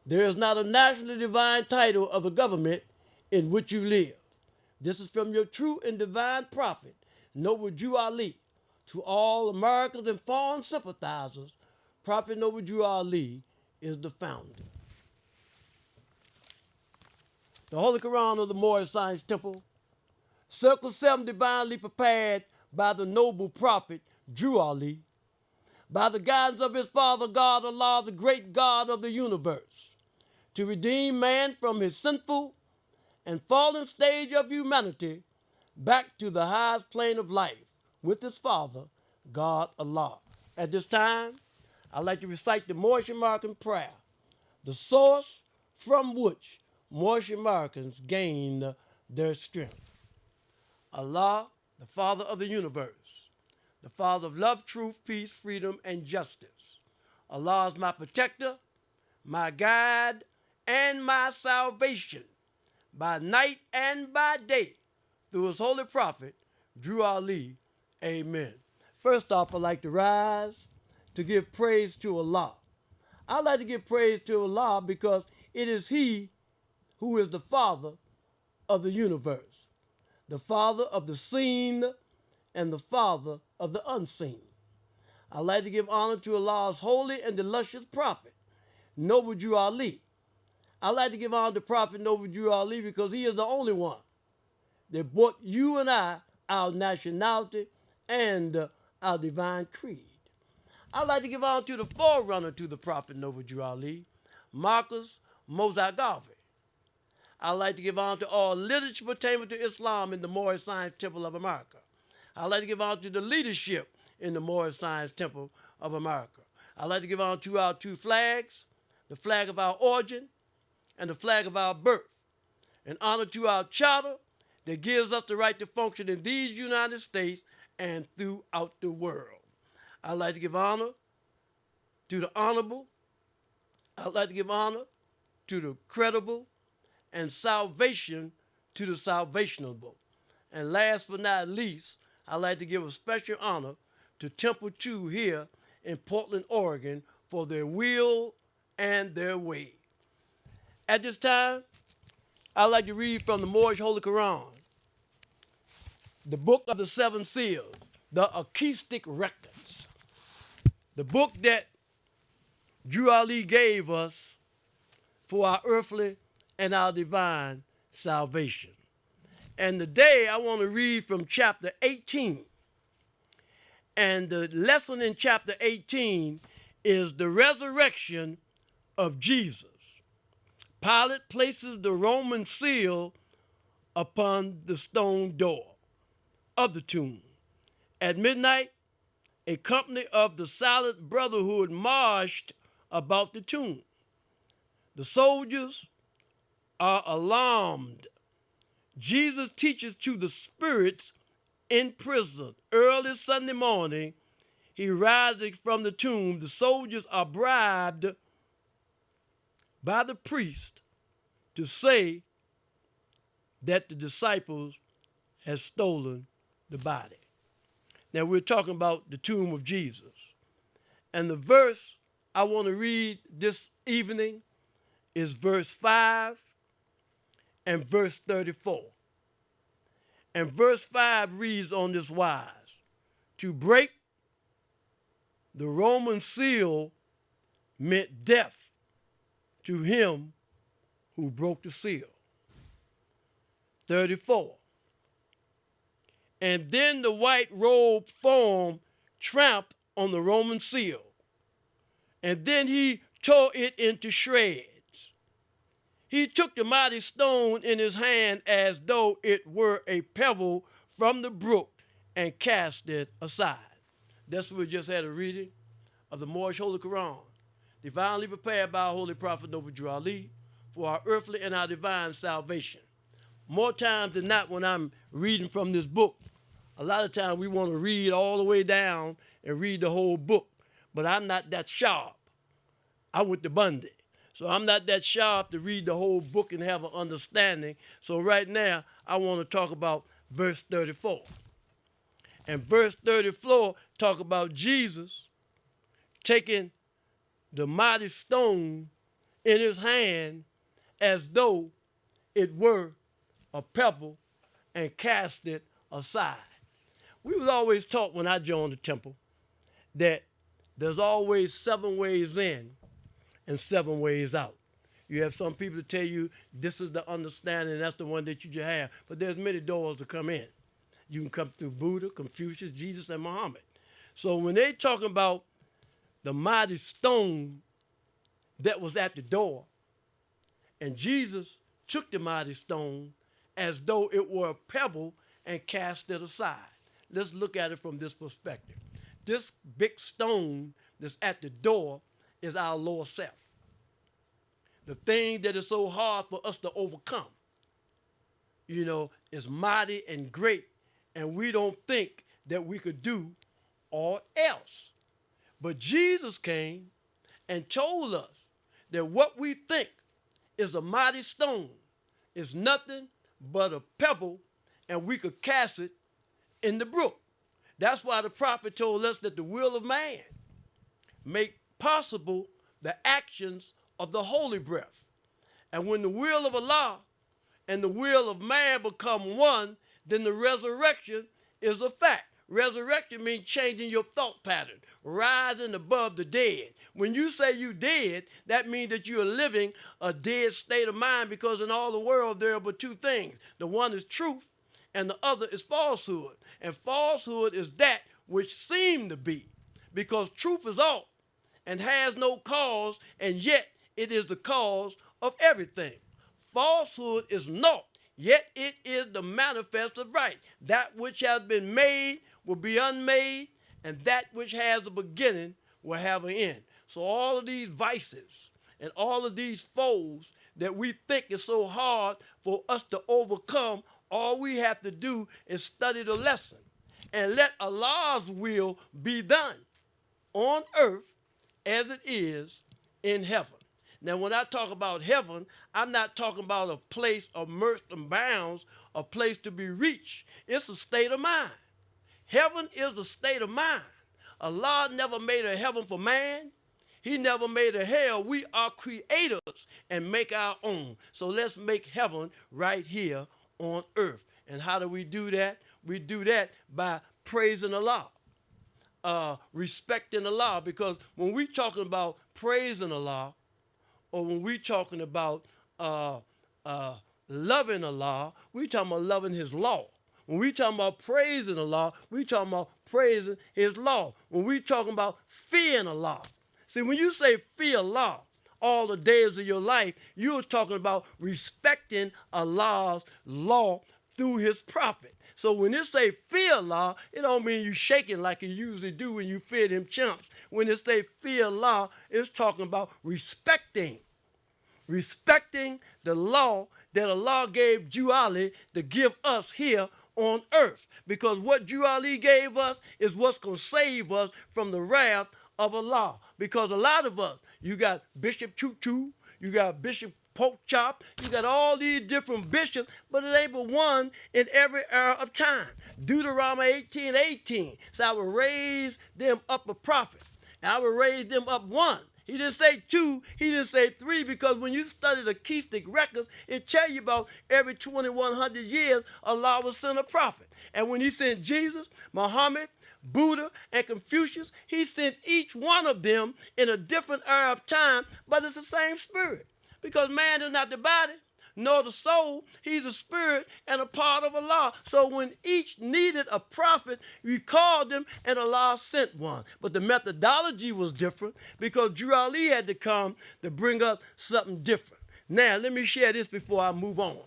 There is not a nationally divine title of the government in which you live. This is from your true and divine prophet, Noble Jew Ali. To all Americans and foreign sympathizers, Prophet Noble Jew Ali is the founder. The Holy Quran of the Moorish Science Temple, Circle 7 divinely prepared by the noble prophet Drew Ali, by the guidance of his father God Allah, the great God of the universe, to redeem man from his sinful and fallen stage of humanity back to the highest plane of life with his father, God Allah. At this time, I'd like to recite the Moorish American prayer, the source from which Moorish Americans gained their strength. Allah, the Father of the universe, the Father of love, truth, peace, freedom, and justice. Allah is my protector, my guide, and my salvation by night and by day through his holy prophet, Drew Ali. Amen. First off, I'd like to rise to give praise to Allah. I'd like to give praise to Allah because it is He who is the Father of the universe, the Father of the seen and the Father of the unseen. I'd like to give honor to Allah's holy and illustrious prophet, Noble Drew Ali. I'd like to give honor to Prophet Noble Drew Ali because he is the only one that brought you and I our nationality and our divine creed. I'd like to give honor to the forerunner to the Prophet Noble Drew Ali, Marcus Moses Garvey. I'd like to give honor to all literature pertaining to Islam in the Moorish Science Temple of America. I'd like to give honor to the leadership in the Moorish Science Temple of America. I'd like to give honor to our two flags, the flag of our origin and the flag of our birth, and honor to our charter that gives us the right to function in these United States and throughout the world. I'd like to give honor to the honorable. I'd like to give honor to the credible, and salvation to the salvationable. And last but not least, I'd like to give a special honor to Temple 2 here in Portland, Oregon for their will and their way. At this time, I'd like to read from the Moorish Holy Quran, the book of the seven seals, the acoustic records, the book that Drew Ali gave us for our earthly and our divine salvation. And today I want to read from chapter 18. And the lesson in chapter 18 is the resurrection of Jesus. Pilate places the Roman seal upon the stone door of the tomb. At midnight, a company of the Silent Brotherhood marched about the tomb. The soldiers are alarmed. Jesus teaches to the spirits in prison. Early Sunday morning, he rises from the tomb. The soldiers are bribed by the priest to say that the disciples have stolen the body. Now we're talking about the tomb of Jesus. And the verse I want to read this evening is verse 5 and verse 34. And verse 5 reads on this wise: to break the Roman seal meant death to him who broke the seal. 34. And then the white robed form tramped on the Roman seal, and then he tore it into shreds. He took the mighty stone in his hand as though it were a pebble from the brook and cast it aside. That's what we just had a reading of the Moorish Holy Quran, divinely prepared by our holy prophet Noble Drew Ali for our earthly and our divine salvation. More times than not, when I'm reading from this book, a lot of times we want to read all the way down and read the whole book, but I'm not that sharp. I went to Bundy. So I'm not that sharp to read the whole book and have an understanding. So right now, I want to talk about verse 34. And verse 34 talk about Jesus taking the mighty stone in his hand as though it were a pebble and cast it aside. We was always taught when I joined the temple that there's always 7 ways in and 7 ways out. You have some people that tell you this is the understanding, that's the one that you should have. But there's many doors to come in. You can come through Buddha, Confucius, Jesus, and Muhammad. So when they talking about the mighty stone that was at the door, and Jesus took the mighty stone as though it were a pebble and cast it aside. Let's look at it from this perspective. This big stone that's at the door is our lower self. The thing that is so hard for us to overcome, is mighty and great, and we don't think that we could do all else. But Jesus came and told us that what we think is a mighty stone is nothing but a pebble, and we could cast it in the brook. That's why the prophet told us that the will of man make possible the actions of the holy breath. And when the will of Allah and the will of man become one, then the resurrection is a fact. Resurrection means changing your thought pattern, rising above the dead. When you say you dead, that means that you are living a dead state of mind, because in all the world there are but 2 things. The one is truth and the other is falsehood. And falsehood is that which seemed to be, because truth is all and has no cause, and yet it is the cause of everything. Falsehood is naught, yet it is the manifest of right. That which has been made will be unmade, and that which has a beginning will have an end. So all of these vices and all of these foes that we think is so hard for us to overcome, all we have to do is study the lesson and let Allah's will be done on earth as it is in heaven. Now, when I talk about heaven, I'm not talking about a place of mirth and bounds, a place to be reached. It's a state of mind. Heaven is a state of mind. Allah never made a heaven for man. He never made a hell. We are creators and make our own. So let's make heaven right here on earth. And how do we do that? We do that by praising Allah, respecting Allah. Because when we're talking about praising Allah, or when we're talking about loving Allah, we're talking about loving His law. When we talking about praising Allah, we talking about praising His law. When we talking about fearing Allah. See, when you say fear Allah all the days of your life, you're talking about respecting Allah's law through His prophet. So when it say fear Allah, it don't mean you shaking like you usually do when you fear them chumps. When it say fear Allah, it's talking about respecting the law that Allah gave Jew Ali to give us here on earth. Because what Jew Ali gave us is what's going to save us from the wrath of Allah. Because a lot of us, you got Bishop Choo Choo, you got Bishop Pork Chop, you got all these different bishops, but it ain't but one in every era of time. Deuteronomy 18:18. So I will raise them up a prophet, and I will raise them up one. He didn't say 2, he didn't say 3, because when you study the Keystic records, it tell you about every 2,100 years, Allah will send a prophet. And when He sent Jesus, Muhammad, Buddha, and Confucius, He sent each one of them in a different era of time, but it's the same spirit. Because man is not the body, nor the soul. He's a spirit and a part of Allah. So when each needed a prophet, we called them and Allah sent one. But the methodology was different, because Drew Ali had to come to bring us something different. Now, let me share this before I move on.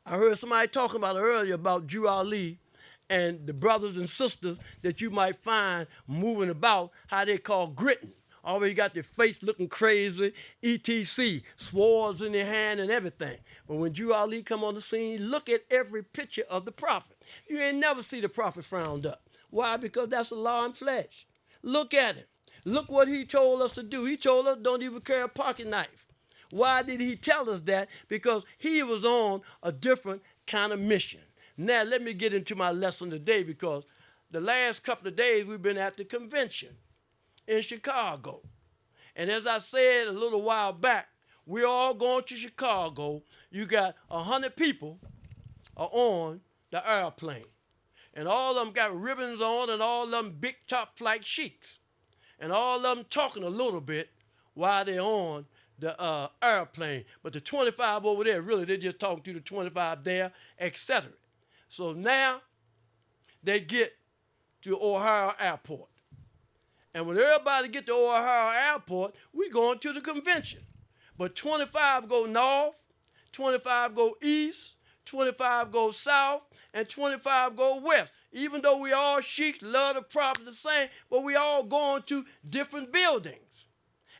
I heard somebody talking about earlier about Drew Ali and the brothers and sisters that you might find moving about, how they call gritting. Already got their face looking crazy, etc., swords in their hand and everything. But when Drew Ali come on the scene, look at every picture of the prophet. You ain't never see the prophet frowned up. Why? Because that's Allah in flesh. Look at him. Look what he told us to do. He told us don't even carry a pocket knife. Why did he tell us that? Because he was on a different kind of mission. Now, let me get into my lesson today, because the last couple of days we've been at the convention in Chicago. And as I said a little while back, we're all going to Chicago. You got 100 people are on the airplane. And all of them got ribbons on and all of them big top flight sheiks. And all of them talking a little bit while they're on the airplane. But the 25 over there, really, they're just talking to the 25 there, etc. So now they get to Ohio Airport. And when everybody get to Ohio Airport, we going to the convention. But 25 go north, 25 go east, 25 go south, and 25 go west. Even though we all sheiks, love the prophet the same, but we all going to different buildings.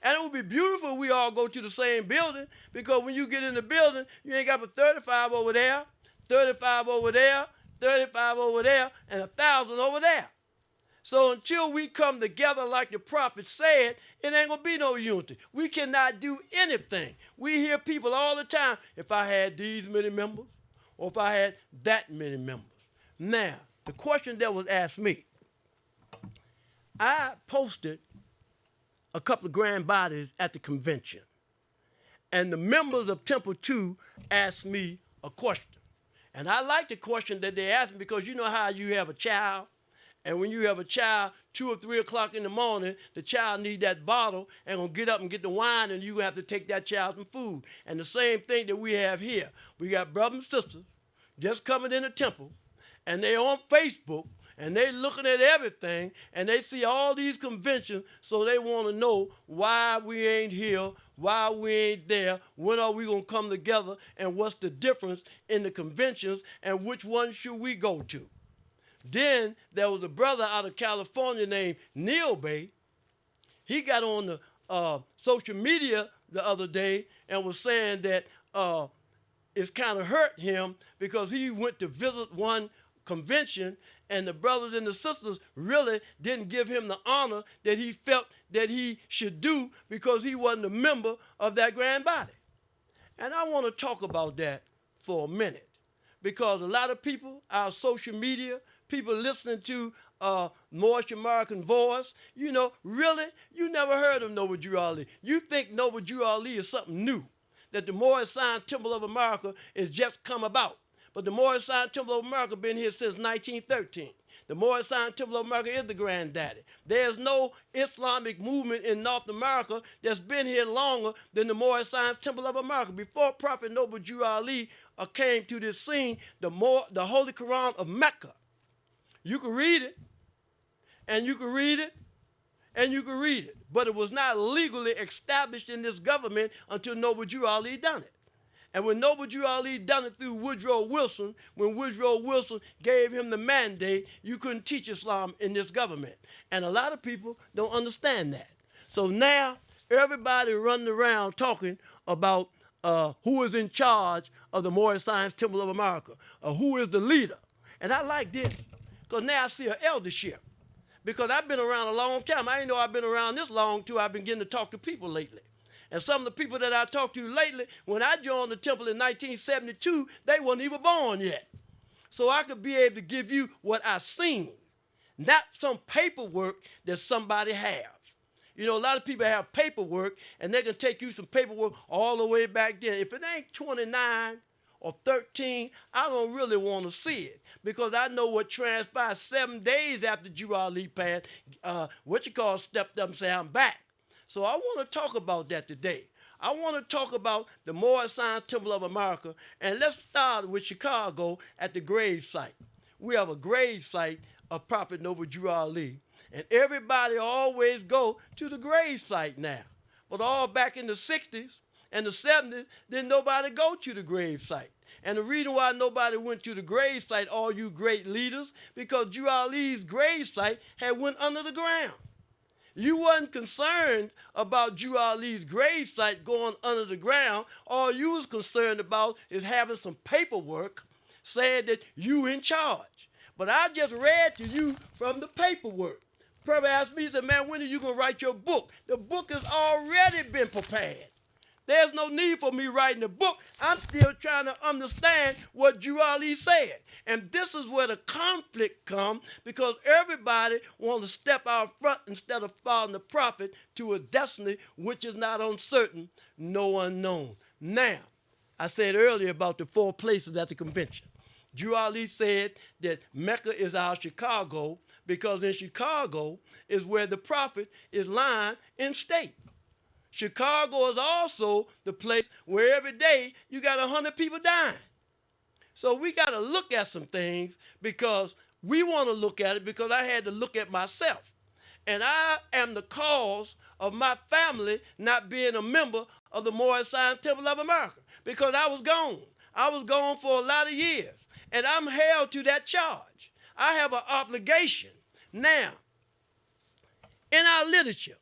And it would be beautiful if we all go to the same building, because when you get in the building, you ain't got but 35 over there, 35 over there, 35 over there, and 1,000 over there. So until we come together like the prophet said, it ain't going to be no unity. We cannot do anything. We hear people all the time, if I had these many members, or if I had that many members. Now, the question that was asked me, I posted a couple of grand bodies at the convention, and the members of Temple 2 asked me a question. And I like the question that they asked me, because you know how you have a child, and when you have a child, 2 or 3 o'clock in the morning, the child need that bottle and gonna get up and get the wine, and you have to take that child some food. And the same thing that we have here. We got brothers and sisters just coming in the temple, and they on Facebook, and they looking at everything, and they see all these conventions, so they want to know why we ain't here, why we ain't there, when are we going to come together, and what's the difference in the conventions, and which one should we go to. Then there was a brother out of California named Lynch-Bey. He got on the social media the other day and was saying that it's kind of hurt him because he went to visit one convention, and the brothers and the sisters really didn't give him the honor that he felt that he should do, because he wasn't a member of that grand body. And I want to talk about that for a minute, because a lot of people, our social media, people listening to Moorish American Voice, you know, really, you never heard of Noble Drew Ali. You think Noble Drew Ali is something new, that the Moorish Zion Temple of America is just come about. But the Moorish Zion Temple of America been here since 1913. The Moorish Zion Temple of America is the granddaddy. There's no Islamic movement in North America that's been here longer than the Moorish Zion Temple of America. Before Prophet Noble Drew Ali came to this scene, the Holy Quran of Mecca, you can read it, and you can read it, and you can read it. But it was not legally established in this government until Noble Drew Ali done it. And when Noble Drew Ali done it through Woodrow Wilson, when Woodrow Wilson gave him the mandate, you couldn't teach Islam in this government. And a lot of people don't understand that. So now everybody running around talking about who is in charge of the Moorish Science Temple of America, or who is the leader. And I like this, because now I see an eldership. Because I've been around a long time. I didn't know I've been around this long till I've been getting to talk to people lately. And some of the people that I talked to lately, when I joined the temple in 1972, they weren't even born yet. So I could be able to give you what I've seen, not some paperwork that somebody has. You know, a lot of people have paperwork, and they can take you some paperwork all the way back then. If it ain't 29 or 13, I don't really want to see it, because I know what transpired 7 days after Drew Ali passed. Stepped up and said, I'm back. So I want to talk about that today. I want to talk about the Moorish Zion Temple of America, and let's start with Chicago at the grave site. We have a grave site of Prophet Noble Drew Ali, and everybody always go to the grave site now. But all back in the 60s and the 70s, didn't nobody go to the grave site. And the reason why nobody went to the grave site, all you great leaders, because Drew Ali's grave site had went under the ground. You wasn't concerned about Drew Ali's grave site going under the ground. All you was concerned about is having some paperwork saying that you in charge. But I just read to you from the paperwork. Prophet asked me, he said, man, when are you going to write your book? The book has already been prepared. There's no need for me writing a book. I'm still trying to understand what Drew Ali said. And this is where the conflict comes, because everybody wants to step out front instead of following the prophet to a destiny which is not uncertain, no unknown. Now, I said earlier about the 4 places at the convention. Drew Ali said that Mecca is our Chicago, because in Chicago is where the prophet is lying in state. Chicago is also the place where every day you got 100 people dying. So we got to look at some things, because we want to look at it, because I had to look at myself. And I am the cause of my family not being a member of the Moorish Science Temple of America, because I was gone. I was gone for a lot of years, and I'm held to that charge. I have an obligation. Now, in our literature,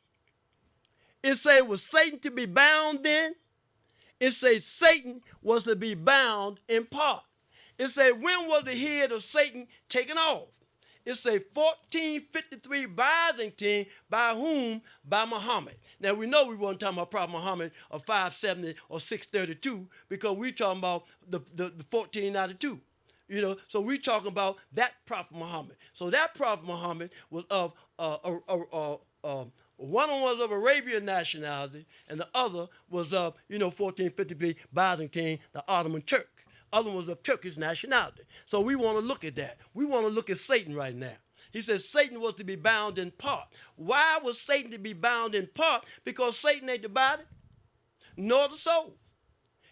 it says, was Satan to be bound then? It says Satan was to be bound in part. It says, when was the head of Satan taken off? It says 1453 Byzantine, by whom? By Muhammad. Now we know we weren't talking about Prophet Muhammad of 570 or 632, because we're talking about the 1492. You know, so we're talking about that Prophet Muhammad. So that Prophet Muhammad was of one was of Arabian nationality, and the other was of, 1453 Byzantine, the Ottoman Turk. Other one was of Turkish nationality. So we want to look at that. We want to look at Satan right now. He says Satan was to be bound in part. Why was Satan to be bound in part? Because Satan ain't the body, nor the soul.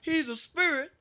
He's a spirit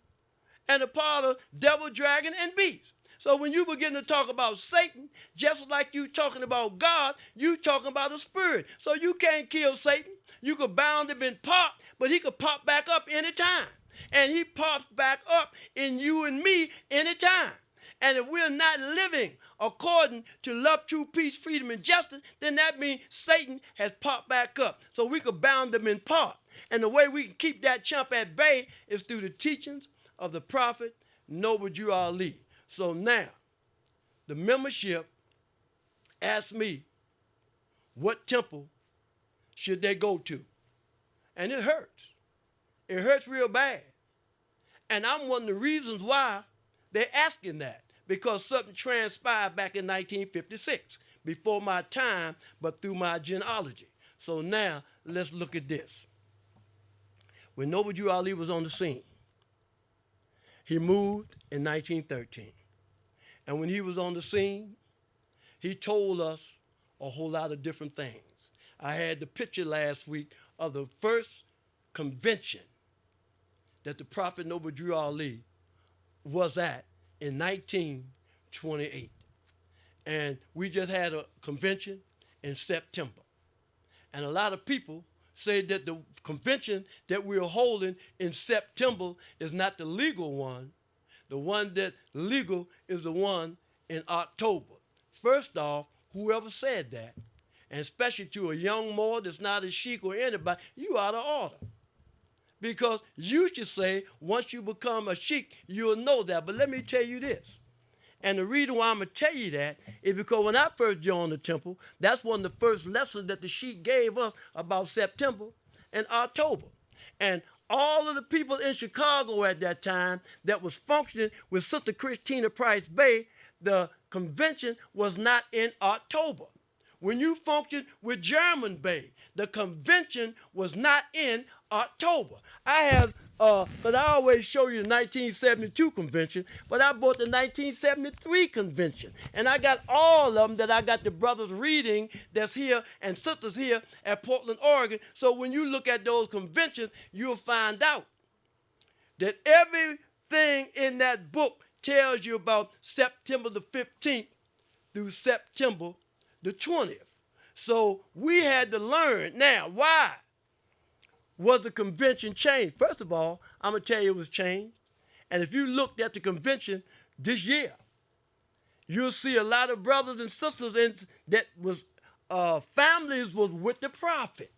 and a part of devil, dragon, and beast. So when you begin to talk about Satan, just like you talking about God, you talking about a spirit. So you can't kill Satan. You could bound him in part, but he could pop back up anytime. And he pops back up in you and me anytime. And if we're not living according to love, truth, peace, freedom, and justice, then that means Satan has popped back up. So we could bound him in part. And the way we can keep that chump at bay is through the teachings of the prophet Noble Drew Ali. So now, the membership asked me, what temple should they go to? And it hurts. It hurts real bad. And I'm one of the reasons why they're asking that, because something transpired back in 1956, before my time, but through my genealogy. So now, let's look at this. When Noble Drew Ali was on the scene, he moved in 1913. And when he was on the scene, he told us a whole lot of different things. I had the picture last week of the first convention that the Prophet Noble Drew Ali was at in 1928. And we just had a convention in September. And a lot of people say that the convention that we're holding in September is not the legal one. The one that's legal is the one in October. First off, whoever said that, and especially to a young Moor that's not a sheik or anybody, you out of order. Because you should say, once you become a sheik, you'll know that. But let me tell you this. And the reason why I'm going to tell you that is because when I first joined the temple, that's one of the first lessons that the sheik gave us about September and October. And all of the people in Chicago at that time that was functioning with Sister Christina Price Bey, the convention was not in October. When you functioned with German Bey, the convention was not in October. I have, but I always show you the 1972 convention, but I bought the 1973 convention. And I got all of them that I got the brothers reading that's here and sisters here at Portland, Oregon. So when you look at those conventions, you'll find out that everything in that book tells you about September the 15th through September the 20th. So we had to learn. Now, why was the convention changed? First of all, I'm going to tell you it was changed. And if you looked at the convention this year, you'll see a lot of brothers and sisters that was families was with the prophet.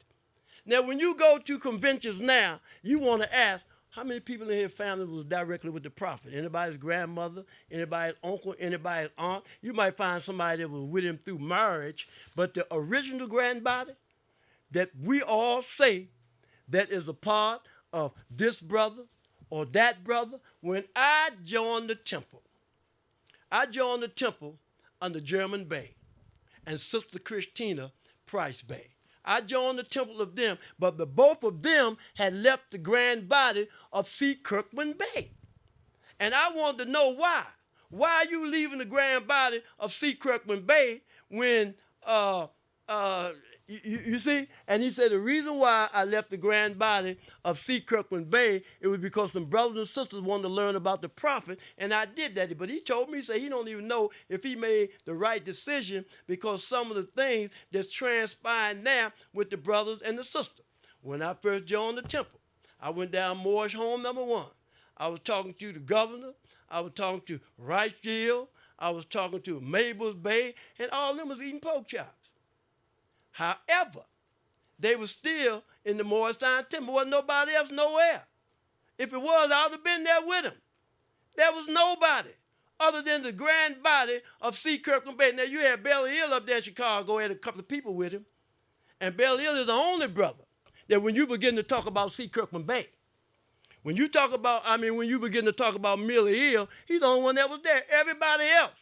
Now, when you go to conventions now, you want to ask, how many people in here family was directly with the prophet? Anybody's grandmother, anybody's uncle, anybody's aunt? You might find somebody that was with him through marriage, but the original grandbody that we all say that is a part of this brother or that brother. When I joined the temple, I joined the temple under Lynch-Bey and Sister Christina Price-Bey. I joined the temple of them, but the both of them had left the grand body of C. Kirkland Bey. And I wanted to know why. Why are you leaving the grand body of C. Kirkland Bey when, you see? And he said the reason why I left the grand body of C. Kirkland Bey, it was because some brothers and sisters wanted to learn about the prophet, and I did that. But he told me, he said he don't even know if he made the right decision because some of the things that's transpiring now with the brothers and the sisters. When I first joined the temple, I went down Moore's home number 1. I was talking to the governor. I was talking to Ricefield. I was talking to Mabel's Bay, and all of them was eating pork chops. However, they were still in the Morris Science Temple. Wasn't nobody else nowhere. If it was, I would have been there with them. There was nobody other than the grand body of C. Kirkland Bey. Now, you had Belly Hill up there in Chicago, had a couple of people with him. And Belly Hill is the only brother that when you begin to talk about C. Kirkland Bey, when you begin to talk about Millie Hill, he's the only one that was there. Everybody else,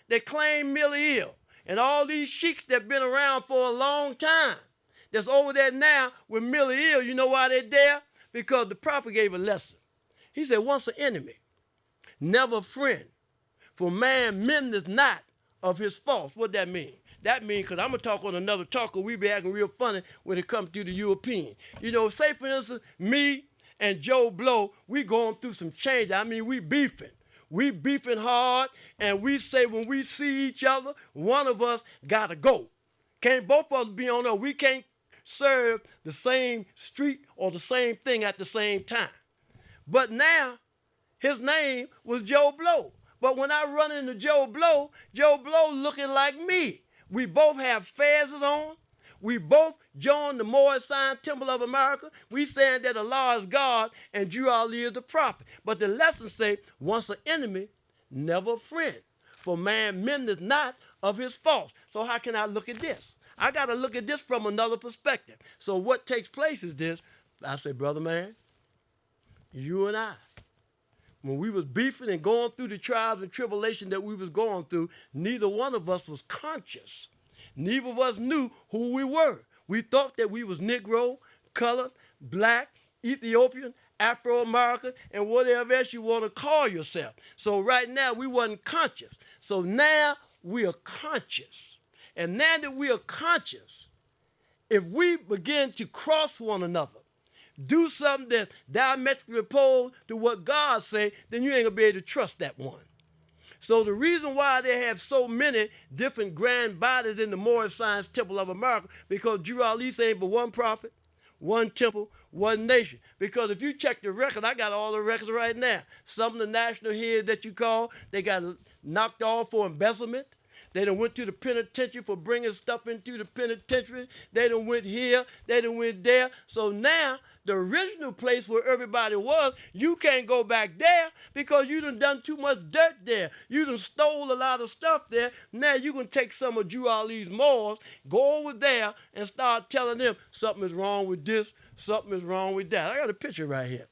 they claim Millie Hill. And all these sheiks that been around for a long time, that's over there now with Millie Hill, you know why they're there? Because the prophet gave a lesson. He said, once an enemy, never a friend. For man mendeth not of his faults. What that mean? That means, because I'm going to talk on another talk, because we be acting real funny when it comes to the European. You know, say for instance, me and Joe Blow, we going through some change. I mean, we beefing. We beefing hard, and we say when we see each other, one of us got to go. Can't both of us be on there. We can't serve the same street or the same thing at the same time. But now, his name was Joe Blow. But when I run into Joe Blow looking like me. We both have fezes on. We both joined the Moorish Sign Temple of America. We saying that Allah is God and Drew Ali is the prophet. But the lesson say, once an enemy, never a friend. For man mendeth not of his faults. So how can I look at this? I got to look at this from another perspective. So what takes place is this. I say, brother man, you and I, when we was beefing and going through the trials and tribulation that we was going through, neither one of us was conscious. Neither of us knew who we were. We thought that we was Negro, colored, black, Ethiopian, Afro-American, and whatever else you want to call yourself. So right now, we wasn't conscious. So now we are conscious. And now that we are conscious, if we begin to cross one another, do something that's diametrically opposed to what God say, then you ain't going to be able to trust that one. So the reason why they have so many different grand bodies in the Moorish Science Temple of America, because Drew Ali ain't but one prophet, one temple, one nation. Because if you check the record, I got all the records right now. Some of the national heads that you call, they got knocked off for embezzlement. They done went to the penitentiary for bringing stuff into the penitentiary. They done went here. They done went there. So now, the original place where everybody was, you can't go back there because you done too much dirt there. You done stole a lot of stuff there. Now you can take some of Drew Ali's morals, go over there and start telling them something is wrong with this, something is wrong with that. I got a picture right here.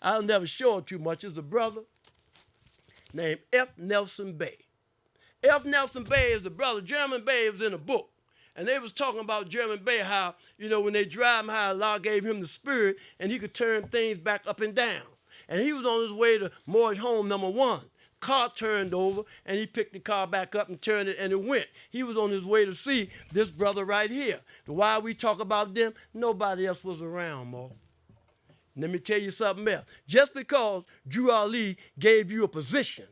I'll never show it too much. It's a brother named F. Nelson Bey. F. Nelson Bey is the brother. Lynch-Bey was in a book. And they was talking about Lynch-Bey, how, you know, when they drive him, how Allah gave him the spirit and he could turn things back up and down. And he was on his way to Moore's home number 1. Car turned over and he picked the car back up and turned it and it went. He was on his way to see this brother right here. Why we talk about them? Nobody else was around, Mo. Let me tell you something else. Just because Drew Ali gave you a position,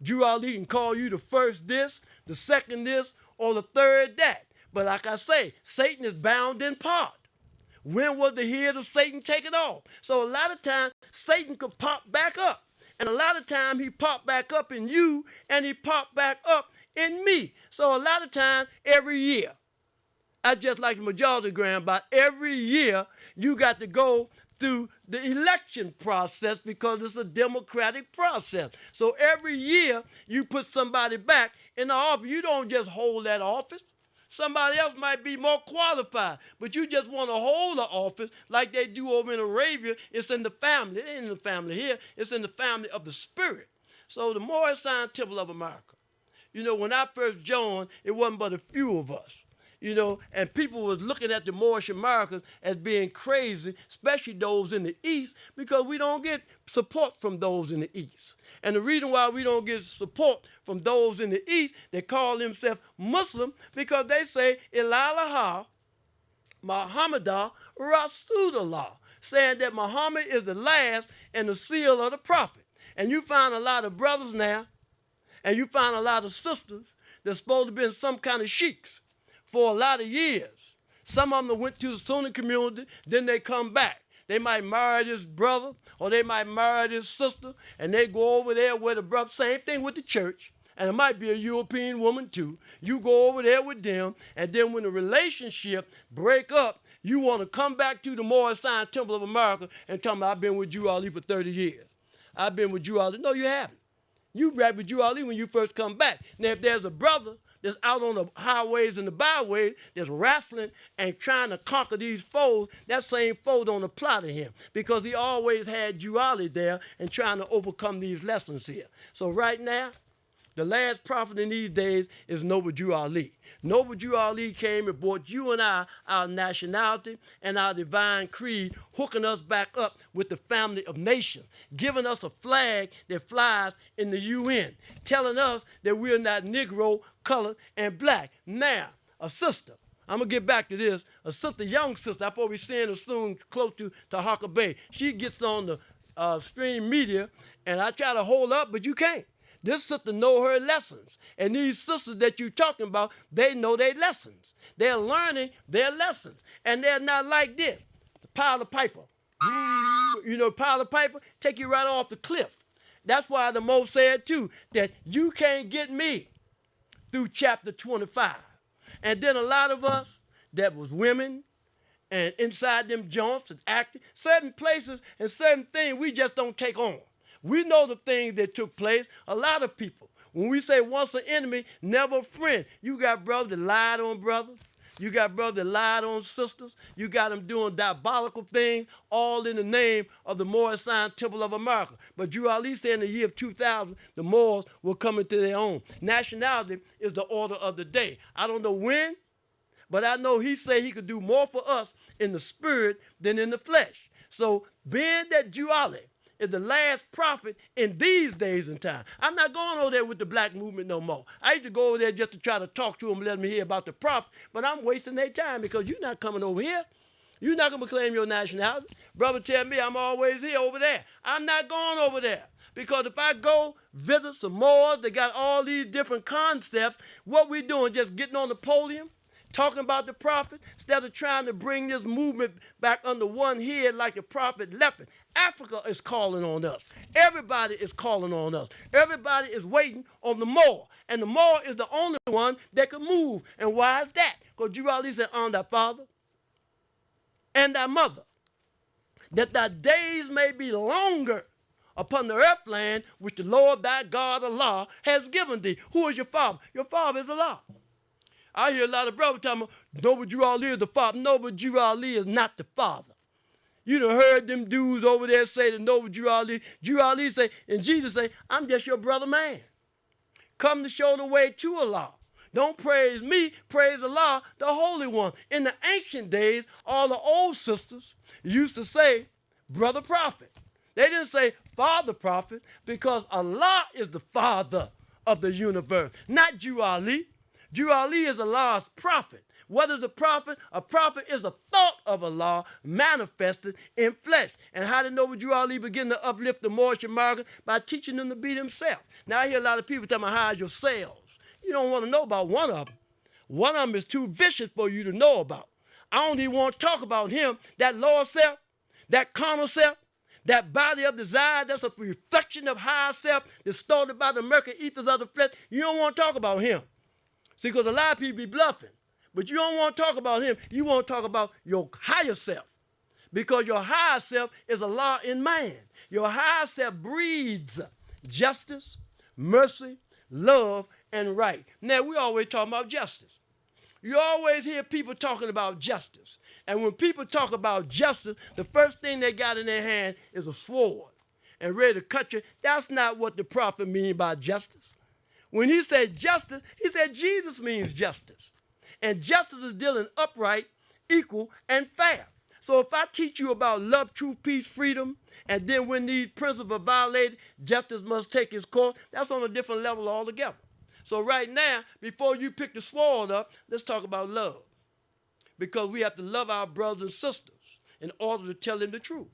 Drew Ali can call you the first this, the second this, or the third that. But like I say, Satan is bound in part. When was the head of Satan taken off? So a lot of times, Satan could pop back up. And a lot of times, he popped back up in you, and he popped back up in me. So a lot of times, every year, I just like the majority grant, but every year, you got to go through the election process because it's a democratic process. So every year, you put somebody back in the office. You don't just hold that office. Somebody else might be more qualified, but you just want to hold the office like they do over in Arabia. It's in the family. It ain't in the family here. It's in the family of the spirit. So the Moorish Science Temple of America, when I first joined, it wasn't but a few of us. And people was looking at the Moorish Americans as being crazy, especially those in the East, because we don't get support from those in the East. And the reason why we don't get support from those in the East, they call themselves Muslim because they say, Ilaha Muhammadah Rasulullah, saying that Muhammad is the last and the seal of the prophet. And you find a lot of brothers now, and you find a lot of sisters that's supposed to be in some kind of sheiks for a lot of years. Some of them went to the Sunni community, then they come back. They might marry this brother, or they might marry this sister, and they go over there with the brother. Same thing with the church, and it might be a European woman too. You go over there with them, and then when the relationship break up, you want to come back to the Moorish Science Temple of America and tell them, I've been with you, Ali, for 30 years. I've been with you, Ali. No, you haven't. You rap with you, Ali, when you first come back. Now, if there's a brother that's out on the highways and the byways that's wrestling and trying to conquer these foes, that same foe don't apply to him because he always had you, Ali, there and trying to overcome these lessons here. So right now, the last prophet in these days is Noble Jew Ali. Noble Jew Ali came and brought you and I our nationality and our divine creed, hooking us back up with the family of nations, giving us a flag that flies in the UN, telling us that we're not Negro, colored, and black. Now, a sister, I'm going to get back to this, a sister, young sister, I'm probably seeing her soon close to Tahaka Bay. She gets on the stream media, and I try to hold up, but you can't. This sister know her lessons. And these sisters that you're talking about, they know their lessons. They're learning their lessons. And they're not like this. The pile of piper. Pile of piper, take you right off the cliff. That's why the Most said too, that you can't get me through chapter 25. And then a lot of us that was women and inside them joints and acting, certain places and certain things we just don't take on. We know the things that took place. A lot of people, when we say once an enemy, never a friend. You got brothers that lied on brothers. You got brothers that lied on sisters. You got them doing diabolical things, all in the name of the Moorish Science Temple of America. But Drew Ali said in the year of 2000, the Moors will come into their own. Nationality is the order of the day. I don't know when, but I know he said he could do more for us in the spirit than in the flesh. So being that Drew Ali is the last prophet in these days and time. I'm not going over there with the black movement no more. I used to go over there just to try to talk to them and let them hear about the prophet, but I'm wasting their time because you're not coming over here. You're not going to claim your nationality. Brother tell me I'm always here over there. I'm not going over there because if I go visit some more, they got all these different concepts, what we doing, just getting on the podium? Talking about the prophet instead of trying to bring this movement back under one head like the prophet left it. Africa is calling on us. Everybody is calling on us. Everybody is waiting on the Moor. And the Moor is the only one that can move. And why is that? Because Deuteronomy said, honor thy father and thy mother, that thy days may be longer upon the earth land which the Lord thy God Allah has given thee. Who is your father? Your father is Allah. I hear a lot of brothers telling me, Noble Jew Ali is the father. Noble Jew Ali is not the father. You done heard them dudes over there say to Noble Jew Ali. Jew Ali say, and Jesus say, I'm just your brother man. Come to show the way to Allah. Don't praise me, praise Allah, the Holy One. In the ancient days, all the old sisters used to say, brother prophet. They didn't say father prophet because Allah is the father of the universe, not Jew Ali. Jew Ali is Allah's prophet. What is a prophet? A prophet is a thought of Allah manifested in flesh. And how did Noble Jew Ali begin to uplift the Moorish American? By teaching them to be themselves. Now I hear a lot of people tell me, hide yourselves. You don't want to know about one of them. One of them is too vicious for you to know about. I don't even want to talk about him, that lower self, that carnal self, that body of desire, that's a reflection of higher self distorted by the murky ethers of the flesh. You don't want to talk about him. See, because a lot of people be bluffing. But you don't want to talk about him. You want to talk about your higher self. Because your higher self is Allah in man. Your higher self breeds justice, mercy, love, and right. Now, we always talk about justice. You always hear people talking about justice. And when people talk about justice, the first thing they got in their hand is a sword and ready to cut you. That's not what the prophet means by justice. When he said justice, he said Jesus means justice. And justice is dealing upright, equal, and fair. So if I teach you about love, truth, peace, freedom, and then when these principles are violated, justice must take its course, that's on a different level altogether. So right now, before you pick the sword up, let's talk about love. Because we have to love our brothers and sisters in order to tell them the truth.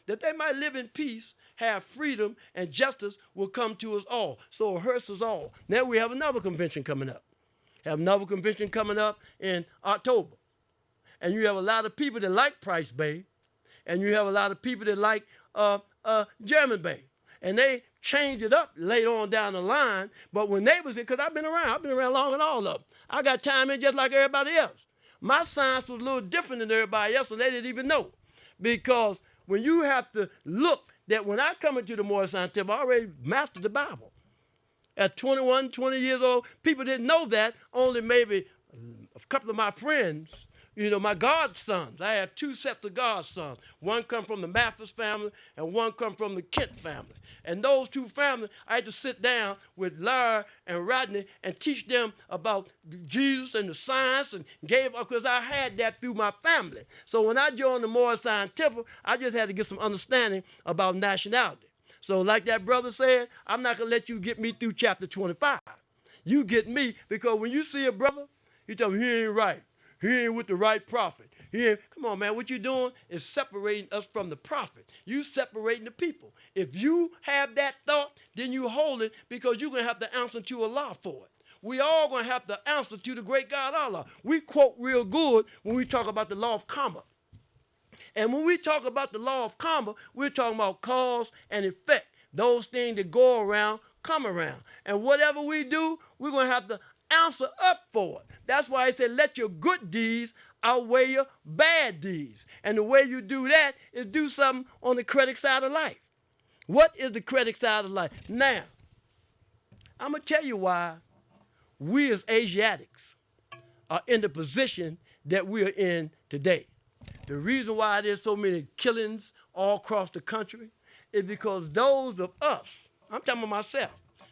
That they might live in peace, have freedom, and justice will come to us all. So it hurts us all. Now we have another convention coming up. Have another convention coming up in October. And you have a lot of people that like Lynch-Bey, and you have a lot of people that like German-Bey. And they change it up later on down the line. But when they was here, because I've been around long and all of them. I got time in just like everybody else. My science was a little different than everybody else, and they didn't even know. Because when you have to look that when I come into the Moorish Science Temple, I already mastered the Bible. At 21, 20 years old, people didn't know that. Only maybe a couple of my friends, my godsons. I have two sets of godsons. One come from the Mathis family and one come from the Kent family. And those two families, I had to sit down with Larry and Rodney and teach them about Jesus and the science and because I had that through my family. So when I joined the Moorish Science Temple, I just had to get some understanding about nationality. So like that brother said, I'm not going to let you get me through chapter 25. You get me because when you see a brother, you tell him he ain't right. He ain't with the right prophet. Come on, man. What you're doing is separating us from the prophet. You separating the people. If you have that thought, then you hold it because you're going to have to answer to Allah for it. We all going to have to answer to the great God Allah. We quote real good when we talk about the law of karma. And when we talk about the law of karma, we're talking about cause and effect. Those things that go around come around. And whatever we do, we're going to have to answer up for it. That's why he said, let your good deeds outweigh your bad deeds. And the way you do that is do something on the credit side of life. What is the credit side of life? Now, I'm going to tell you why we as Asiatics are in the position that we are in today. The reason why there's so many killings all across the country is because those of us, I'm talking about myself,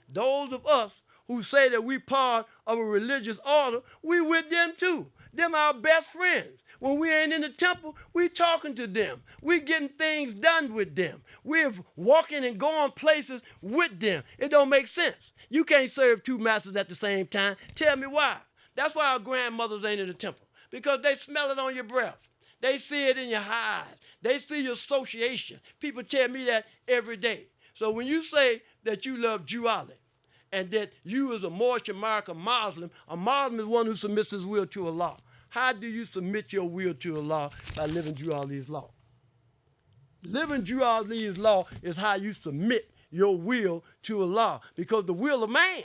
those of us who say that we part of a religious order, we with them too. Them our best friends. When we ain't in the temple, we talking to them. We getting things done with them. We're walking and going places with them. It don't make sense. You can't serve two masters at the same time. Tell me why. That's why our grandmothers ain't in the temple. Because they smell it on your breath. They see it in your hide. They see your association. People tell me that every day. So when you say that you love Juali, and that you as a Moorish American Muslim, a Muslim is one who submits his will to Allah. How do you submit your will to Allah? By living Juali's law. Living Juali's law is how you submit your will to Allah, because the will of man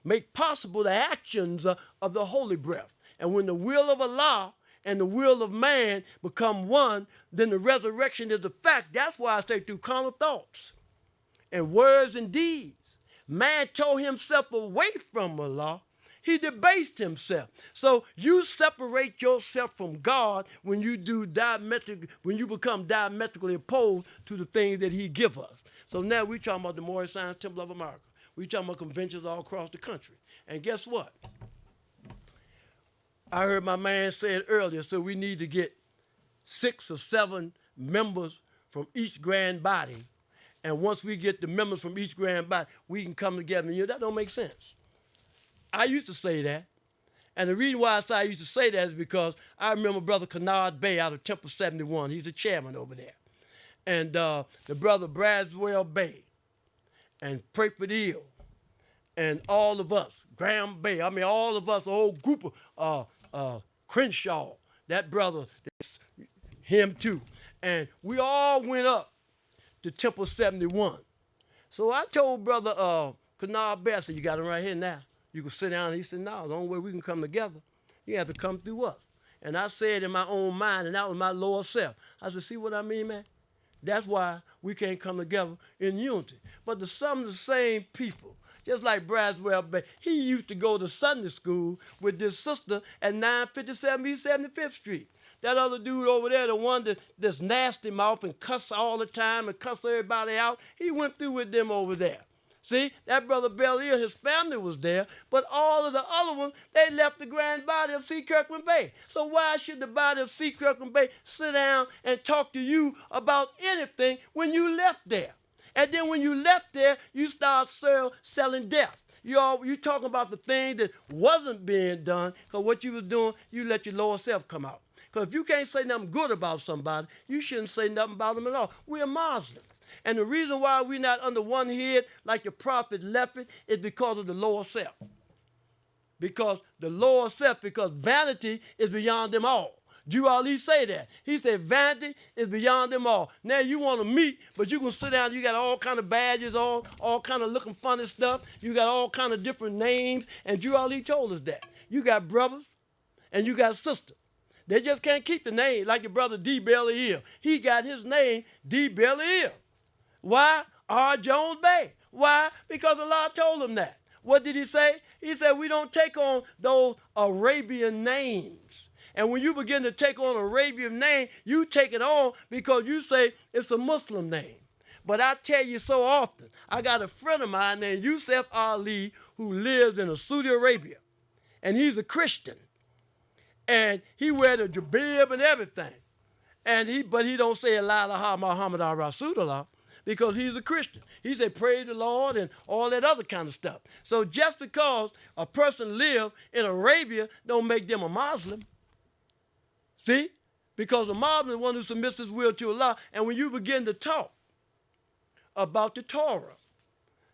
make possible the actions of the holy breath. And when the will of Allah and the will of man become one, then the resurrection is a fact. That's why I say through carnal thoughts and words and deeds, man tore himself away from Allah. He debased himself. So you separate yourself from God when you become diametrically opposed to the things that he give us. So now we're talking about the Moorish Science Temple of America. We're talking about conventions all across the country. And guess what? I heard my man say it earlier, so we need to get 6 or 7 members from each grand body. And once we get the members from each grand body, we can come together. And that don't make sense. I used to say that. And the reason why I used to say that is because I remember Brother Kennard Bey out of Temple 71. He's the chairman over there. And the brother Braswell Bey and Prayford Hill and all of us, Graham Bey, all of us, a whole group of Crenshaw, that brother, him too. And we all went up to Temple 71. So I told Brother Kennard Bey, I said, you got him right here now. You can sit down. And he said, no, the only way we can come together, you have to come through us. And I said in my own mind, and that was my lower self, I said, see what I mean, man? That's why we can't come together in unity. But some of the same people just like Braswell Bay. He used to go to Sunday school with this sister at 957 East 75th Street. That other dude over there, the one that's nasty mouth and cuss all the time and cuss everybody out, he went through with them over there. See, that brother Belial, his family was there, but all of the other ones, they left the grand body of C. Kirkland Bay. So why should the body of C. Kirkland Bay sit down and talk to you about anything when you left there? And then when you left there, you start selling death. You talking about the thing that wasn't being done, because what you was doing, you let your lower self come out. Because if you can't say nothing good about somebody, you shouldn't say nothing about them at all. We're Muslims. And the reason why we're not under one head like the prophet left it is because of the lower self. Because vanity is beyond them all. Drew Ali say that. He said vanity is beyond them all. Now you want to meet, but you can sit down, you got all kind of badges on, all kind of looking funny stuff. You got all kind of different names, and Drew Ali told us that. You got brothers and you got sisters. They just can't keep the name like your brother D. Belial. He got his name D. Belial. Why? R. Jones Bay. Why? Because Allah told him that. What did he say? He said, we don't take on those Arabian names. And when you begin to take on an Arabian name, you take it on because you say it's a Muslim name. But I tell you so often, I got a friend of mine named Yusuf Ali who lives in Saudi Arabia. And he's a Christian. And he wears a jabib and everything. But he don't say La ilaha Muhammad Rasulullah because he's a Christian. He said praise the Lord and all that other kind of stuff. So just because a person lives in Arabia don't make them a Muslim. See? Because a Muslim is one who submits his will to Allah. And when you begin to talk about the Torah,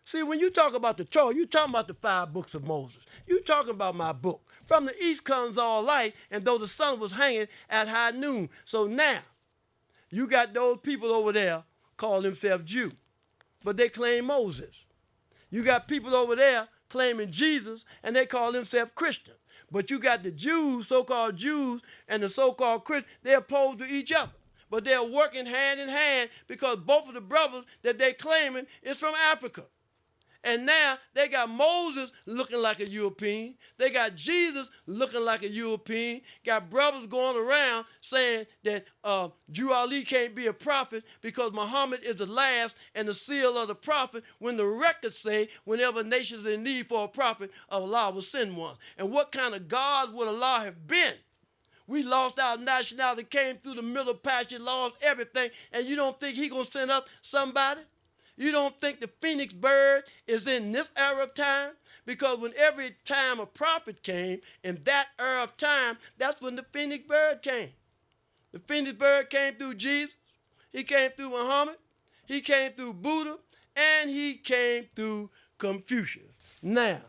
see, when you talk about the Torah, you're talking about the 5 books of Moses. You're talking about my book. From the east comes all light, and though the sun was hanging at high noon. So now, you got those people over there call themselves Jew, but they claim Moses. You got people over there claiming Jesus, and they call themselves Christian. But you got the Jews, so-called Jews, and the so-called Christians, they're opposed to each other. But they're working hand in hand because both of the brothers that they're claiming is from Africa. And now they got Moses looking like a European. They got Jesus looking like a European. Got brothers going around saying that Drew Ali can't be a prophet because Muhammad is the last and the seal of the prophet, when the records say whenever nations in need for a prophet, Allah will send one. And what kind of God would Allah have been? We lost our nationality, came through the Middle Passage, lost everything, and you don't think he going to send us somebody? You don't think the phoenix bird is in this era of time? Because when every time a prophet came, in that era of time, that's when the phoenix bird came. The phoenix bird came through Jesus. He came through Muhammad. He came through Buddha. And he came through Confucius. Now,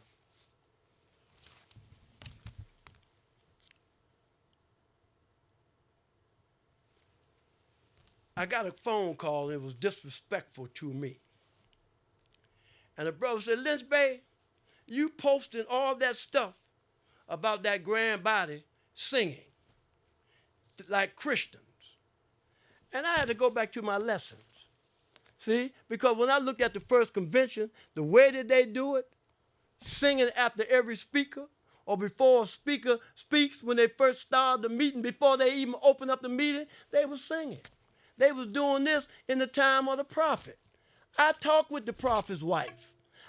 I got a phone call and it was disrespectful to me. And the brother said, Lynch-Bey, you posting all that stuff about that grand body singing like Christians. And I had to go back to my lessons. See, because when I looked at the first convention, the way that they do it, singing after every speaker, or before a speaker speaks, when they first started the meeting, before they even opened up the meeting, they were singing. They was doing this in the time of the prophet. I talked with the prophet's wife.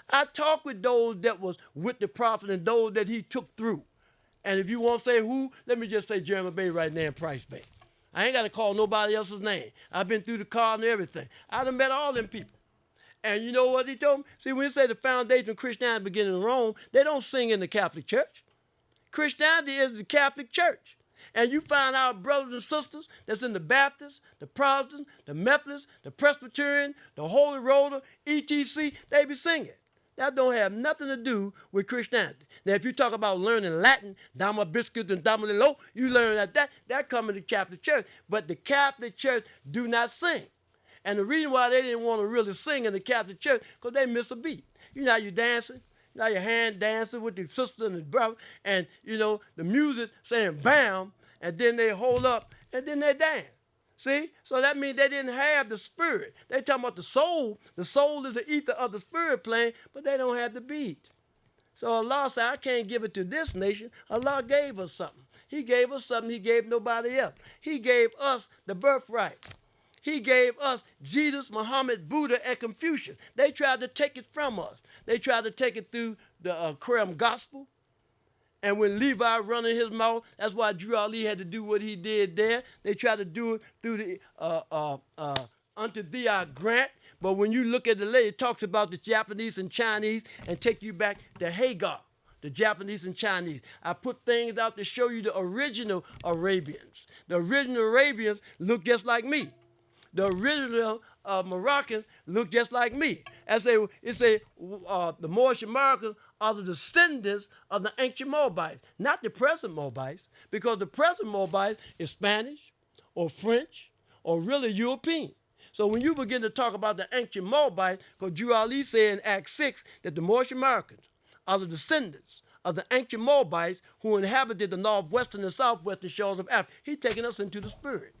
I talked with those that was with the prophet and those that he took through. And if you want to say who, let me just say Jeremy Bay right now in Price Bay. I ain't got to call nobody else's name. I've been through the car and everything. I done met all them people. And you know what he told me? See, when he say the foundation of Christianity beginning in Rome, they don't sing in the Catholic Church. Christianity is the Catholic Church. And you find our brothers and sisters that's in the Baptist, the Protestant, the Methodist, the Presbyterian, the Holy Roller, etc., they be singing. That don't have nothing to do with Christianity. Now, if you talk about learning Latin, dama biscuit and dama lilo, you learn that come in the Catholic Church. But the Catholic Church do not sing. And the reason why they didn't want to really sing in the Catholic Church, because they miss a beat. You know how you dancing? You know your hand dancing with the sister and the brother, and, you know, the music saying bam, and then they hold up, and then they dance. See? So that means they didn't have the spirit. They talking about the soul. The soul is the ether of the spirit plane, but they don't have the beat. So Allah said, I can't give it to this nation. Allah gave us something. He gave us something he gave nobody else. He gave us the birthright. He gave us Jesus, Muhammad, Buddha, and Confucius. They tried to take it from us. They tried to take it through the Quran gospel. And when Levi running his mouth, that's why Drew Ali had to do what he did there. They tried to do it through the unto thee I grant. But when you look at the lady, it talks about the Japanese and Chinese and take you back to Hagar, the Japanese and Chinese. I put things out to show you the original Arabians. The original Arabians look just like me. The original Moroccans look just like me. The Moorish Americans are the descendants of the ancient Moabites, not the present Moabites, because the present Moabites is Spanish or French or really European. So when you begin to talk about the ancient Moabites, because Drew Ali said in Acts 6 that the Moorish Americans are the descendants of the ancient Moabites who inhabited the northwestern and southwestern shores of Africa. He's taking us into the spirit.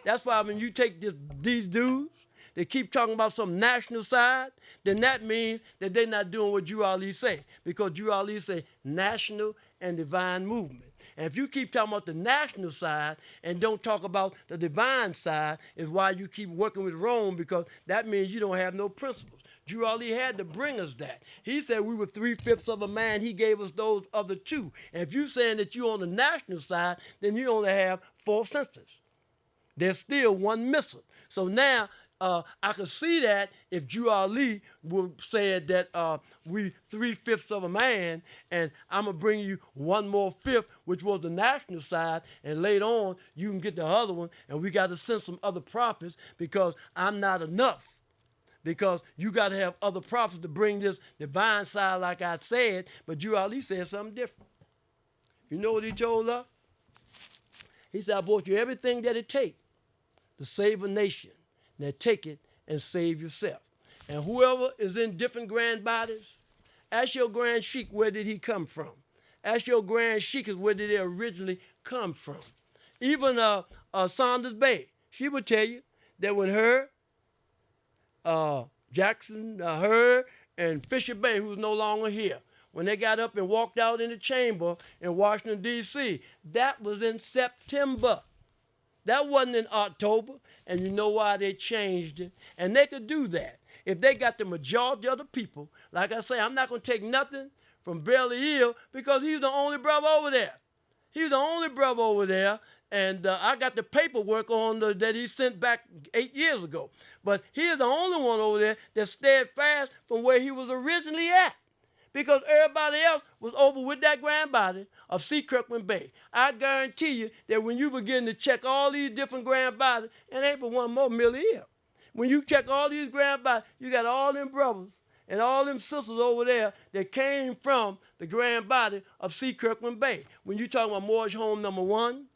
That's why when you take these dudes, they keep talking about some national side, then that means that they're not doing what Drew Ali say, because Drew Ali say national and divine movement. And if you keep talking about the national side and don't talk about the divine side, is why you keep working with Rome, because that means you don't have no principles. Drew Ali had to bring us that. He said we were 3/5 of a man. He gave us those other two. And if you're saying that you're on the national side, then you only have 4 senses. There's still one missing. So now I could see that if Drew Ali would said that we 3/5 of a man, and I'm gonna bring you one more fifth, which was the national side, and later on you can get the other one, and we got to send some other prophets because I'm not enough. Because you got to have other prophets to bring this divine side, like I said. But Drew Ali said something different. You know what he told us? He said, I brought you everything that it takes to save a nation. Now take it and save yourself. And whoever is in different grand bodies, ask your grand sheik, where did he come from? Ask your grand sheik, where did they originally come from? Even Lynch-Bey, she would tell you that when her, Jackson, her, and Fisher Bay, who's no longer here, when they got up and walked out in the chamber in Washington, D.C., that was in September. That wasn't in October, and you know why they changed it. And they could do that. If they got the majority of the people, like I say, I'm not going to take nothing from Belly Hill because he's the only brother over there. He's the only brother over there, and I got the paperwork on that he sent back 8 years ago. But he's the only one over there that stayed fast from where he was originally at, because everybody else was over with that grand body of C. Kirkland Bay. I guarantee you that when you begin to check all these different grand bodies, and ain't but one more Millie here. When you check all these grand bodies, you got all them brothers and all them sisters over there that came from the grand body of C. Kirkland Bay. When you talk about Moorish Home number 1,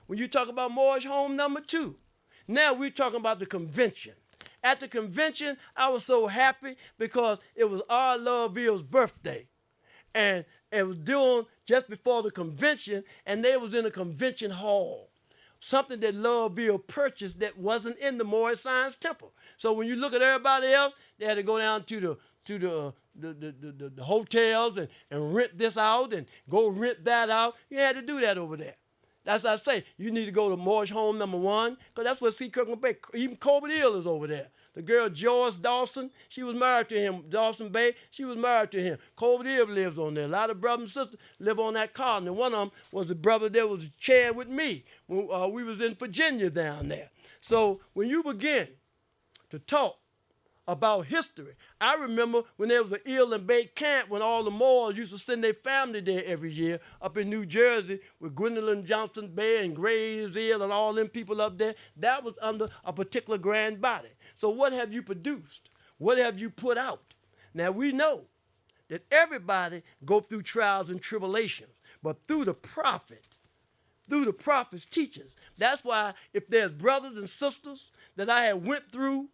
when you talk about Moorish Home number 2, now we're talking about the convention. At the convention, I was so happy because it was R. Loveville's birthday. And it was doing just before the convention, and they was in a convention hall. Something that Loveville purchased that wasn't in the Moorish Science Temple. So when you look at everybody else, they had to go down to the hotels and rent this out and go rent that out. You had to do that over there. That's what I say. You need to go to Moorish Home number 1, because that's where C. Kirkland Bay, even Colbert Hill is over there. The girl Joyce Dawson, she was married to him. Dawson Bay, she was married to him. Colbert Hill lives on there. A lot of brothers and sisters live on that colony. And one of them was the brother that was chaired with me when we was in Virginia down there. So when you begin to talk about history, I remember when there was an Eel and Bay camp when all the Moors used to send their family there every year up in New Jersey with Gwendolyn Johnson Bay and Graves Eel and all them people up there. That was under a particular grand body. So what have you produced? What have you put out? Now we know that everybody go through trials and tribulations, but through the prophet's teachings. That's why if there's brothers and sisters that I have went through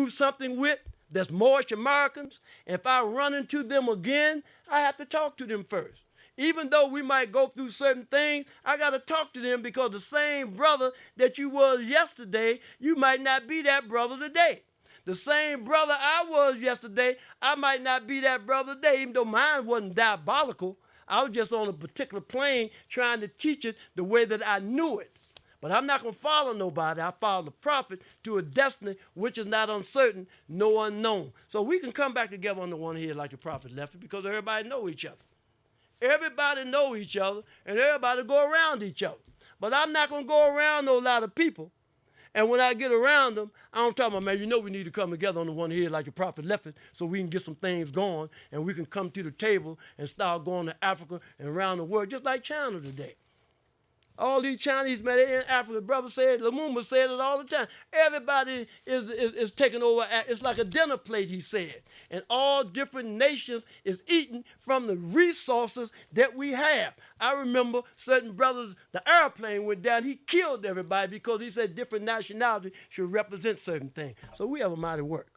something with, that's Moorish Americans, and if I run into them again, I have to talk to them first. Even though we might go through certain things, I got to talk to them because the same brother that you was yesterday, you might not be that brother today. The same brother I was yesterday, I might not be that brother today, even though mine wasn't diabolical. I was just on a particular plane trying to teach it the way that I knew it. But I'm not going to follow nobody. I follow the prophet to a destiny which is not uncertain, no unknown. So we can come back together on the one here like the prophet left it because everybody know each other. Everybody know each other, and everybody go around each other. But I'm not going to go around no lot of people. And when I get around them, I don't tell them, man, you know we need to come together on the one here like the prophet left it so we can get some things going and we can come to the table and start going to Africa and around the world, just like China today. All these Chinese, man, they in Africa. Brother said, Lumumba said it all the time. Everybody is taking over. It's like a dinner plate, he said. And all different nations is eating from the resources that we have. I remember certain brothers, the airplane went down. He killed everybody because he said different nationalities should represent certain things. So we have a mighty work.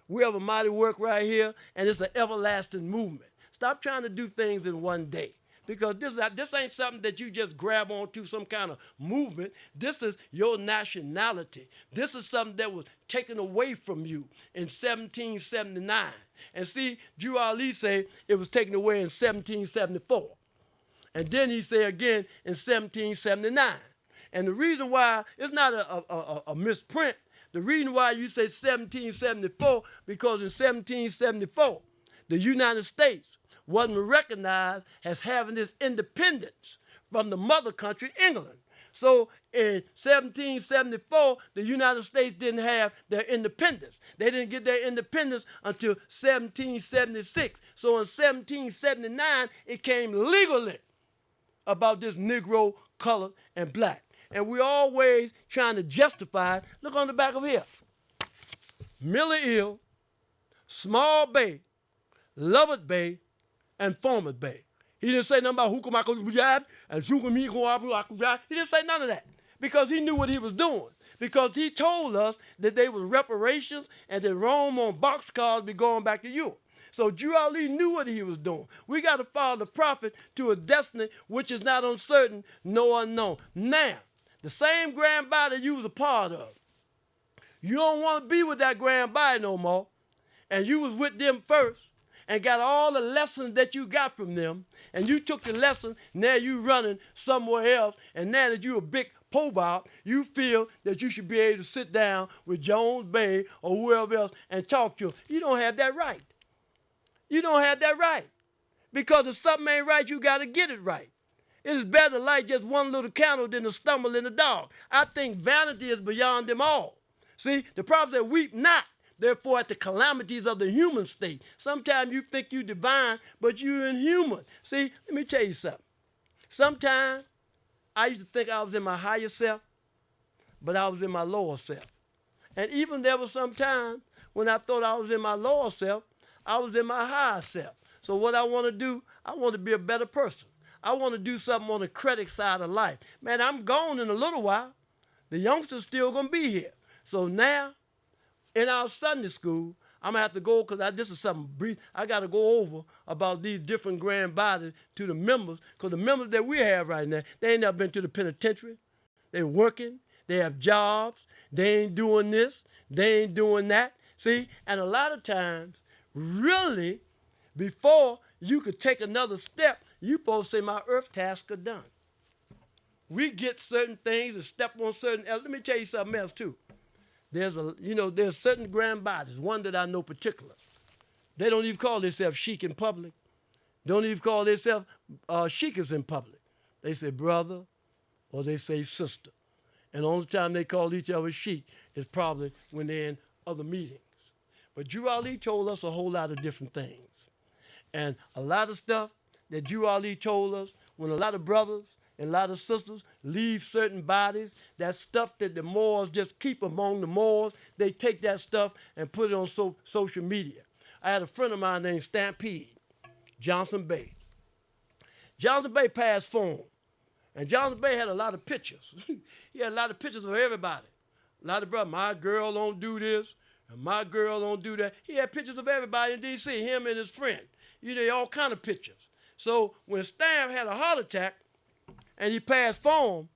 We have a mighty work right here, and it's an everlasting movement. Stop trying to do things in one day. Because this ain't something that you just grab onto some kind of movement. This is your nationality. This is something that was taken away from you in 1779. And see, Drew Ali say it was taken away in 1774. And then he say again in 1779. And the reason why, it's not a misprint. The reason why you say 1774, because in 1774, the United States wasn't recognized as having its independence from the mother country, England. So in 1774, the United States didn't have their independence. They didn't get their independence until 1776. So in 1779, it came legally about this Negro, colored, and black. And we're always trying to justify it. Look on the back of here. Miller Hill, Small Bay, Lovett Bay, and Former Bay. He didn't say nothing about Hukumakujab and Shukumikujab. He didn't say none of that because he knew what he was doing. Because he told us that they was reparations and that Rome on boxcars be going back to Europe. So Drew Ali knew what he was doing. We got to follow the prophet to a destiny which is not uncertain, no unknown. Now, the same grand body you was a part of, you don't want to be with that grand body no more, and you was with them first, and got all the lessons that you got from them, and you took the lessons, now you running somewhere else, and now that you a big pobot, you feel that you should be able to sit down with Jones Bay or whoever else and talk to them. You don't have that right. You don't have that right. Because if something ain't right, you got to get it right. It is better to light just one little candle than to stumble in the dark. I think vanity is beyond them all. See, the prophet said, weep not, therefore, at the calamities of the human state. Sometimes you think you divine, but you're inhuman. See, let me tell you something. Sometimes I used to think I was in my higher self, but I was in my lower self. And even there were some times when I thought I was in my lower self, I was in my higher self. So what I want to do, I want to be a better person. I want to do something on the credit side of life. Man, I'm gone in a little while. The youngsters still going to be here. So now, in our Sunday school, I'm going to have to go, because this is something brief. I got to go over about these different grand bodies to the members, because the members that we have right now, they ain't never been to the penitentiary. They're working. They have jobs. They ain't doing this. They ain't doing that. See? And a lot of times, really, before you could take another step, you supposed to say, my earth tasks are done. We get certain things and step on certain. Let me tell you something else, too. There's certain grand bodies, one that I know particular. They don't even call themselves sheik in public. They don't even call themselves sheikas in public. They say brother or they say sister. And the only time they call each other sheik is probably when they're in other meetings. But Drew Ali told us a whole lot of different things. And a lot of stuff that Drew Ali told us, when a lot of brothers and a lot of sisters leave certain bodies, that stuff that the Moors just keep among the Moors, they take that stuff and put it on social media. I had a friend of mine named Stampede, Johnson Bay. Johnson Bay passed form. And Johnson Bay had a lot of pictures. He had a lot of pictures of everybody. A lot of brothers, my girl don't do this, and my girl don't do that. He had pictures of everybody in D.C., him and his friend. All kind of pictures. So when Stam had a heart attack and he passed form,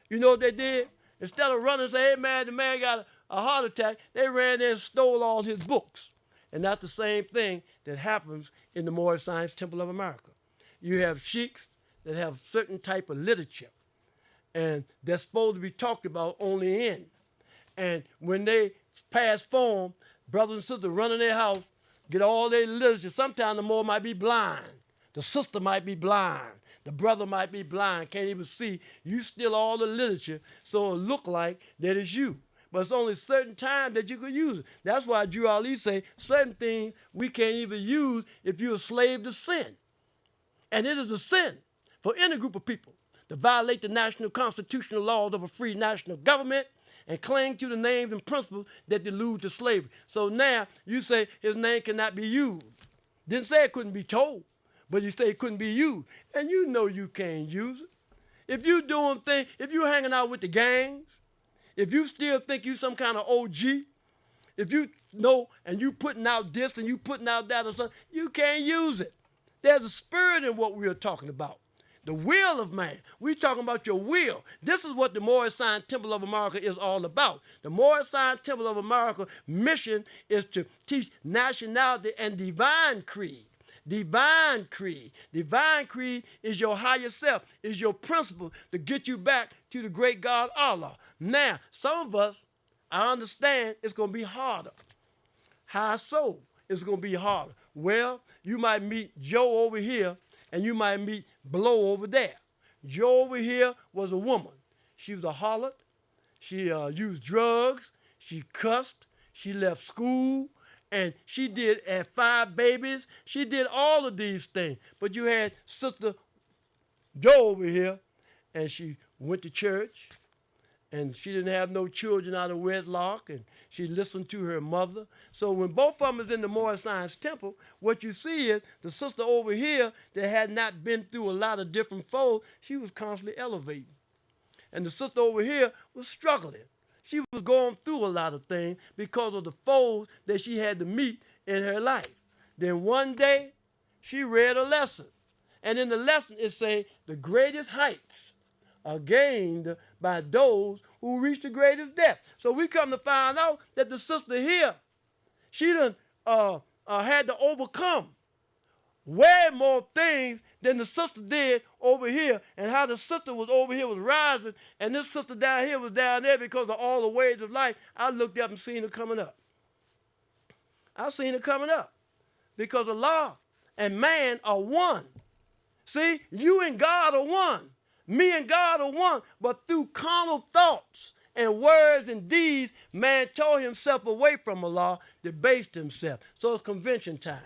you know what they did? Instead of running and say, hey man, the man got a heart attack, they ran there and stole all his books. And that's the same thing that happens in the Moorish Science Temple of America. You have sheiks that have certain type of literature, and they're supposed to be talked about only in. And when they pass form, brothers and sisters run in their house, get all their literature. Sometimes the Moor might be blind. The sister might be blind. The brother might be blind, can't even see. You steal all the literature so it look like that it's you. But it's only certain time that you can use it. That's why Drew Ali say certain things we can't even use if you're a slave to sin. And it is a sin for any group of people to violate the national constitutional laws of a free national government and cling to the names and principles that delude to slavery. So now you say his name cannot be used. Didn't say it couldn't be told, but you say it couldn't be used. And you know you can't use it. If you doing things, if you hanging out with the gangs, if you still think you some kind of OG, if you know and you putting out this and you putting out that or something, you can't use it. There's a spirit in what we are talking about. The will of man. We're talking about your will. This is what the Moorish Science Temple of America is all about. The Moorish Science Temple of America mission is to teach nationality and divine creed. Divine creed. Divine creed is your higher self, is your principle to get you back to the great God Allah. Now, some of us, I understand it's going to be harder. How so? It's going to be harder. Well, you might meet Joe over here and you might meet Blow over there. Joe over here was a woman. She was a harlot. She used drugs. She cussed. She left school. And she had 5 babies. She did all of these things. But you had Sister Joe over here, and she went to church, and she didn't have no children out of wedlock, and she listened to her mother. So when both of them is in the Moorish Science Temple, what you see is the sister over here that had not been through a lot of different foes, she was constantly elevating. And the sister over here was struggling. She was going through a lot of things because of the foes that she had to meet in her life. Then one day, she read a lesson. And in the lesson, it says, the greatest heights are gained by those who reach the greatest depth. So we come to find out that the sister here, she done had to overcome way more things than the sister did over here, and how the sister was over here was rising, and this sister down here was down there because of all the ways of life. I looked up and seen her coming up. I seen her coming up because Allah and man are one. See, you and God are one. Me and God are one, but through carnal thoughts and words and deeds, man tore himself away from Allah, debased himself. So it's convention time.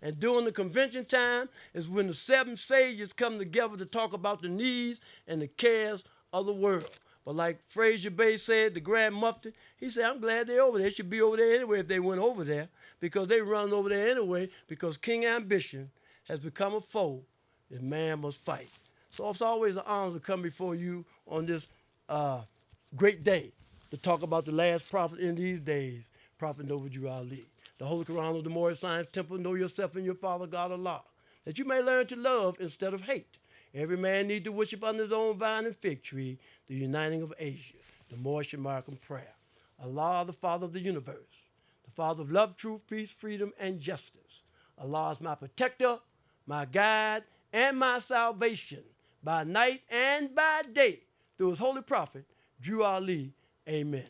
And during the convention time is when the 7 sages come together to talk about the needs and the cares of the world. But like Lynch-Bey said, the Grand Mufti, he said, I'm glad they're over there. They should be over there anyway if they went over there, because they run over there anyway, because King Ambition has become a foe that man must fight. So it's always an honor to come before you on this great day to talk about the last prophet in these days, Prophet Noble Drew Ali. The Holy Quran of the Moorish Science Temple, know yourself and your Father God Allah, that you may learn to love instead of hate. Every man needs to worship under his own vine and fig tree, the uniting of Asia, the Moorish American prayer. Allah, the Father of the universe, the Father of love, truth, peace, freedom, and justice. Allah is my protector, my guide, and my salvation, by night and by day, through his holy prophet, Drew Ali. Amen.